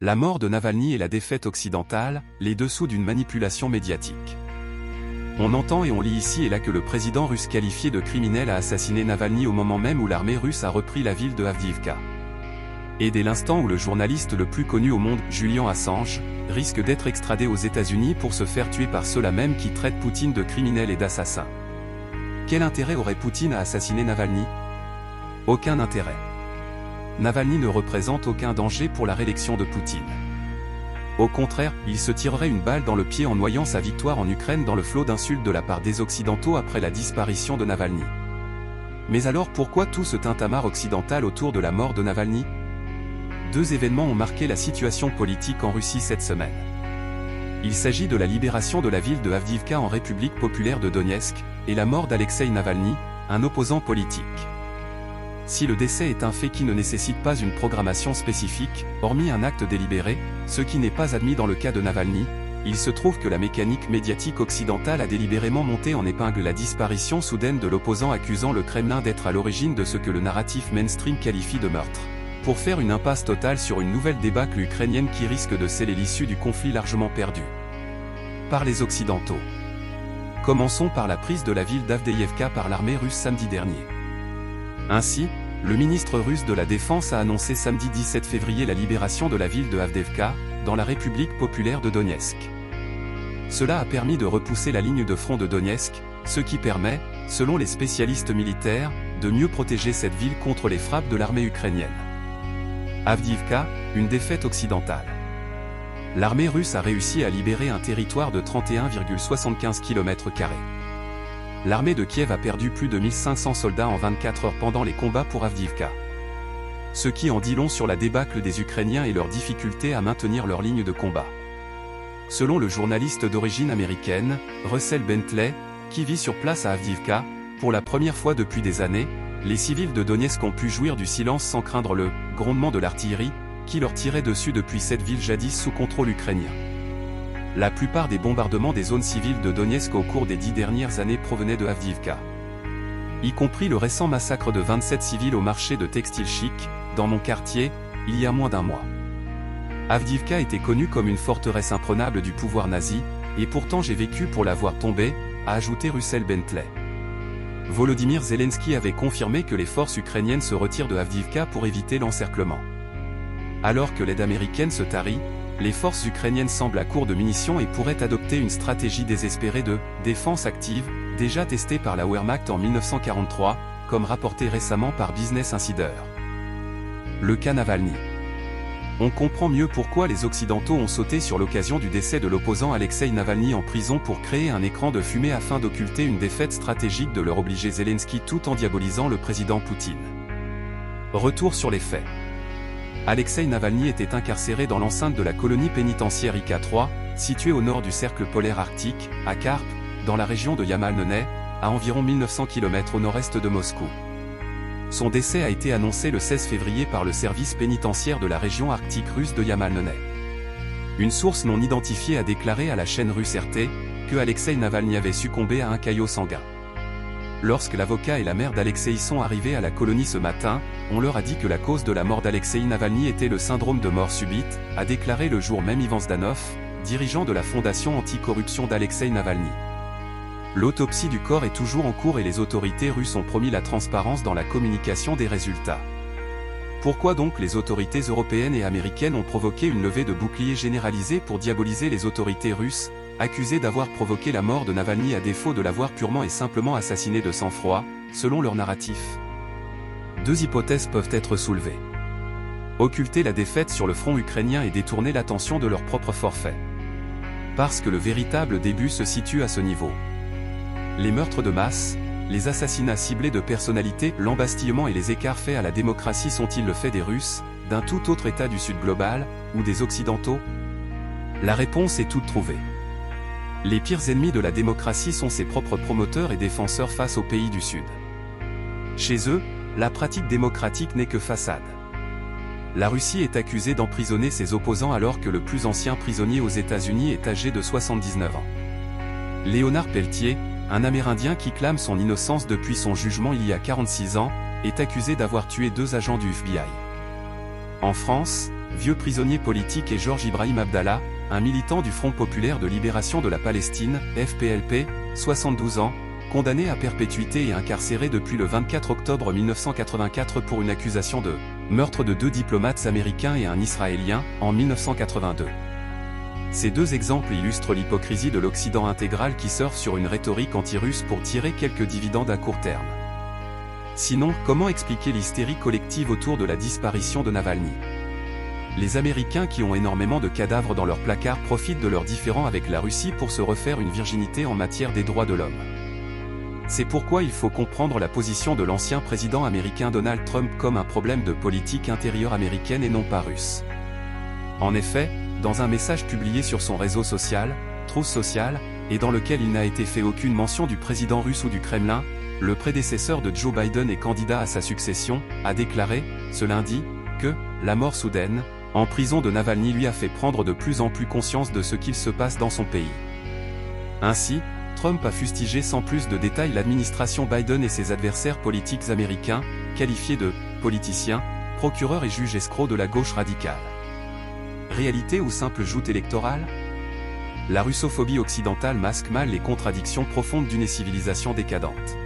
La mort de Navalny et la défaite occidentale, les dessous d'une manipulation médiatique. On entend et on lit ici et là que le président russe qualifié de criminel a assassiné Navalny au moment même où l'armée russe a repris la ville de Avdiivka. Et dès l'instant où le journaliste le plus connu au monde, Julian Assange, risque d'être extradé aux États-Unis pour se faire tuer par ceux-là même qui traitent Poutine de criminel et d'assassin. Quel intérêt aurait Poutine à assassiner Navalny? Aucun intérêt. Navalny ne représente aucun danger pour la réélection de Poutine. Au contraire, il se tirerait une balle dans le pied en noyant sa victoire en Ukraine dans le flot d'insultes de la part des Occidentaux après la disparition de Navalny. Mais alors pourquoi tout ce tintamarre occidental autour de la mort de Navalny? Deux événements ont marqué la situation politique en Russie cette semaine. Il s'agit de la libération de la ville de Avdiivka en République populaire de Donetsk, et la mort d'Alexeï Navalny, un opposant politique. Si le décès est un fait qui ne nécessite pas une programmation spécifique, hormis un acte délibéré, ce qui n'est pas admis dans le cas de Navalny, il se trouve que la mécanique médiatique occidentale a délibérément monté en épingle la disparition soudaine de l'opposant accusant le Kremlin d'être à l'origine de ce que le narratif mainstream qualifie de meurtre, pour faire une impasse totale sur une nouvelle débâcle ukrainienne qui risque de sceller l'issue du conflit largement perdu par les Occidentaux. Commençons par la prise de la ville d'Avdiivka par l'armée russe samedi dernier. Ainsi, le ministre russe de la Défense a annoncé samedi 17 février la libération de la ville de Avdiivka, dans la République populaire de Donetsk. Cela a permis de repousser la ligne de front de Donetsk, ce qui permet, selon les spécialistes militaires, de mieux protéger cette ville contre les frappes de l'armée ukrainienne. Avdiivka, une défaite occidentale. L'armée russe a réussi à libérer un territoire de 31,75 km². L'armée de Kiev a perdu plus de 1500 soldats en 24 heures pendant les combats pour Avdiivka. Ce qui en dit long sur la débâcle des Ukrainiens et leur difficulté à maintenir leur ligne de combat. Selon le journaliste d'origine américaine, Russell Bentley, qui vit sur place à Avdiivka, pour la première fois depuis des années, les civils de Donetsk ont pu jouir du silence sans craindre le grondement de l'artillerie, qui leur tirait dessus depuis cette ville jadis sous contrôle ukrainien. La plupart des bombardements des zones civiles de Donetsk au cours des 10 dernières années provenaient de Avdiivka. Y compris le récent massacre de 27 civils au marché de textile chic, dans mon quartier, il y a moins d'un mois. Avdiivka était connue comme une forteresse imprenable du pouvoir nazi, et pourtant j'ai vécu pour la voir tomber, a ajouté Russell Bentley. Volodymyr Zelensky avait confirmé que les forces ukrainiennes se retirent de Avdiivka pour éviter l'encerclement. Alors que l'aide américaine se tarit, les forces ukrainiennes semblent à court de munitions et pourraient adopter une stratégie désespérée de défense active, déjà testée par la Wehrmacht en 1943, comme rapporté récemment par Business Insider. Le cas Navalny. On comprend mieux pourquoi les Occidentaux ont sauté sur l'occasion du décès de l'opposant Alexeï Navalny en prison pour créer un écran de fumée afin d'occulter une défaite stratégique de leur obliger Zelensky tout en diabolisant le président Poutine. Retour sur les faits. Alexeï Navalny était incarcéré dans l'enceinte de la colonie pénitentiaire IK-3, située au nord du cercle polaire arctique, à Karp, dans la région de Yamalnenets, à environ 1900 km au nord-est de Moscou. Son décès a été annoncé le 16 février par le service pénitentiaire de la région arctique russe de Yamalnenets. Une source non identifiée a déclaré à la chaîne russe RT que Alexeï Navalny avait succombé à un caillot sanguin. Lorsque l'avocat et la mère d'Alexeï sont arrivés à la colonie ce matin, on leur a dit que la cause de la mort d'Alexeï Navalny était le syndrome de mort subite, a déclaré le jour même Ivan Zdanov, dirigeant de la fondation anti-corruption d'Alexeï Navalny. L'autopsie du corps est toujours en cours et les autorités russes ont promis la transparence dans la communication des résultats. Pourquoi donc les autorités européennes et américaines ont provoqué une levée de boucliers généralisée pour diaboliser les autorités russes, accusées d'avoir provoqué la mort de Navalny à défaut de l'avoir purement et simplement assassiné de sang-froid, selon leur narratif? Deux hypothèses peuvent être soulevées. Occulter la défaite sur le front ukrainien et détourner l'attention de leur propre forfait. Parce que le véritable début se situe à ce niveau. Les meurtres de masse, les assassinats ciblés de personnalités, l'embastillement et les écarts faits à la démocratie sont-ils le fait des Russes, d'un tout autre État du Sud global, ou des Occidentaux? La réponse est toute trouvée. Les pires ennemis de la démocratie sont ses propres promoteurs et défenseurs face aux pays du Sud. Chez eux, la pratique démocratique n'est que façade. La Russie est accusée d'emprisonner ses opposants alors que le plus ancien prisonnier aux États-Unis est âgé de 79 ans. Léonard Peltier, un Amérindien qui clame son innocence depuis son jugement il y a 46 ans, est accusé d'avoir tué 2 agents du FBI. En France, vieux prisonnier politique, et Georges Ibrahim Abdallah, un militant du Front populaire de libération de la Palestine, FPLP, 72 ans, condamné à perpétuité et incarcéré depuis le 24 octobre 1984 pour une accusation de meurtre de 2 diplomates américains et un Israélien, en 1982. Ces 2 exemples illustrent l'hypocrisie de l'Occident intégral qui surfe sur une rhétorique anti-russe pour tirer quelques dividendes à court terme. Sinon, comment expliquer l'hystérie collective autour de la disparition de Navalny? Les Américains, qui ont énormément de cadavres dans leurs placards, profitent de leurs différends avec la Russie pour se refaire une virginité en matière des droits de l'homme. C'est pourquoi il faut comprendre la position de l'ancien président américain Donald Trump comme un problème de politique intérieure américaine et non pas russe. En effet, dans un message publié sur son réseau social, Truth Social, et dans lequel il n'a été fait aucune mention du président russe ou du Kremlin, le prédécesseur de Joe Biden et candidat à sa succession, a déclaré, ce lundi, que la mort soudaine, en prison de Navalny lui a fait prendre de plus en plus conscience de ce qu'il se passe dans son pays. Ainsi, Trump a fustigé sans plus de détails l'administration Biden et ses adversaires politiques américains, qualifiés de « politiciens, procureurs et juges escrocs de la gauche radicale ». Réalité ou simple joute électorale? La russophobie occidentale masque mal les contradictions profondes d'une civilisation décadente.